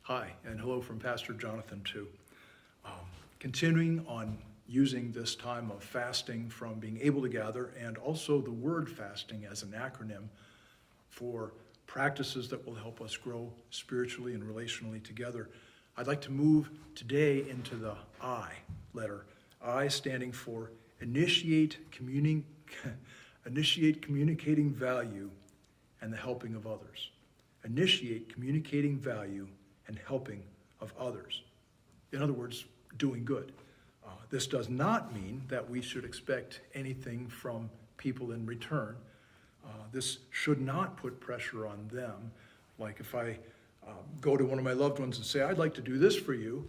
Hi, and hello from Pastor Jonathan too. Continuing on using this time of fasting from being able to gather, and also the word fasting as an acronym for practices that will help us grow spiritually and relationally together. I'd like to move today into the I letter. I standing for initiate communicating value and the helping of others. Initiate communicating value and helping of others. In other words, doing good. This does not mean that we should expect anything from people in return. This should not put pressure on them. Like if I go to one of my loved ones and say, I'd like to do this for you,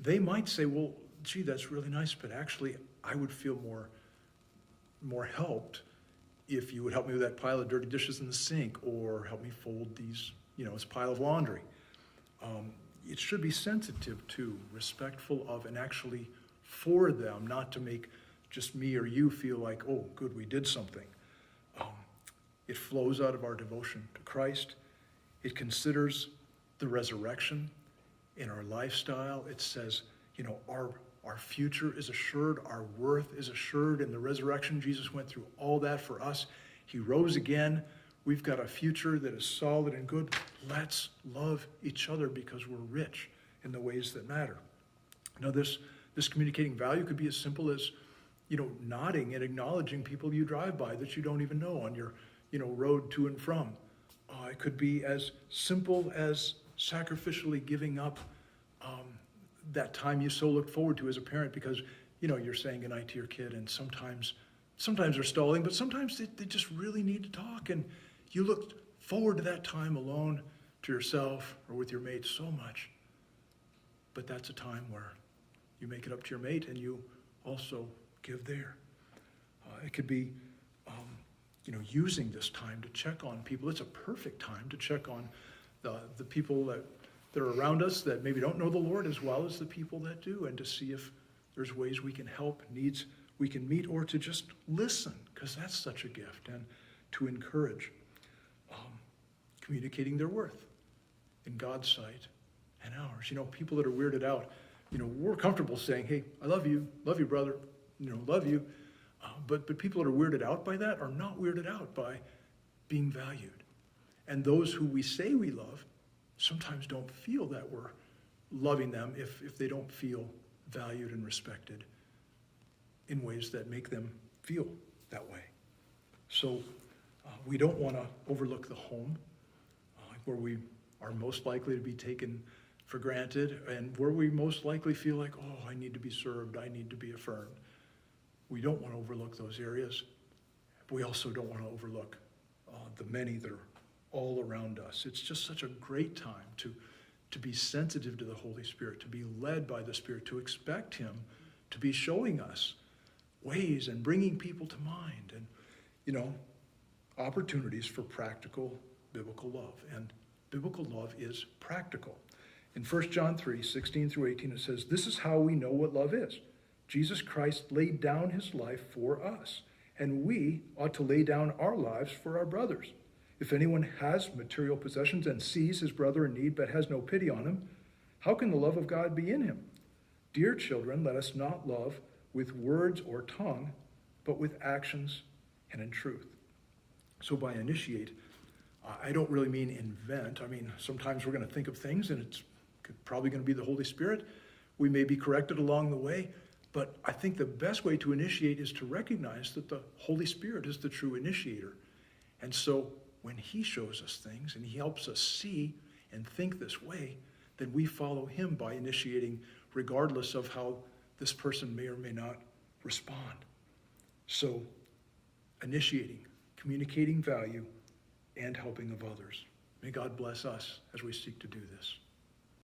they might say, well, gee, that's really nice, but actually I would feel more helped if you would help me with that pile of dirty dishes in the sink, or help me fold this pile of laundry. It should be sensitive to, respectful of, and actually for them, not to make just me or you feel like, oh, good, we did something. It flows out of our devotion to Christ. It considers the resurrection in our lifestyle. It says, our future is assured, our worth is assured in the resurrection. Jesus went through all that for us. He rose again. We've got a future that is solid and good. Let's love each other because we're rich in the ways that matter. Now, this communicating value could be as simple as, nodding and acknowledging people you drive by that you don't even know on your, road to and from. It could be as simple as sacrificially giving up that time you so look forward to as a parent because, you're saying goodnight to your kid, and sometimes they're stalling, but sometimes they just really need to talk, and you look forward to that time alone to yourself or with your mate so much. But that's a time where you make it up to your mate and you also give there. It could be, using this time to check on people. It's a perfect time to check on the people that are around us that maybe don't know the Lord as well as the people that do, and to see if there's ways we can help, needs we can meet, or to just listen, because that's such a gift, and to encourage. Communicating their worth in God's sight and ours. People that are weirded out, we're comfortable saying, hey, I love you, brother, love you. But people that are weirded out by that are not weirded out by being valued. And those who we say we love sometimes don't feel that we're loving them if they don't feel valued and respected in ways that make them feel that way. So we don't want to overlook the home, where we are most likely to be taken for granted, and where we most likely feel like, oh, I need to be served, I need to be affirmed. We don't want to overlook those areas. We also don't want to overlook the many that are all around us. It's just such a great time to be sensitive to the Holy Spirit, to be led by the Spirit, to expect Him to be showing us ways and bringing people to mind, and opportunities for practical biblical love. And biblical love is practical. In 1 John 3, 16 through 18, it says, this is how we know what love is. Jesus Christ laid down his life for us, and we ought to lay down our lives for our brothers. If anyone has material possessions and sees his brother in need but has no pity on him, how can the love of God be in him? Dear children, let us not love with words or tongue, but with actions and in truth. So by initiate, I don't really mean invent. I mean, sometimes we're going to think of things and it's probably going to be the Holy Spirit. We may be corrected along the way, but I think the best way to initiate is to recognize that the Holy Spirit is the true initiator. And so when he shows us things and he helps us see and think this way, then we follow him by initiating regardless of how this person may or may not respond. So initiating, communicating value, and helping of others. May God bless us as we seek to do this.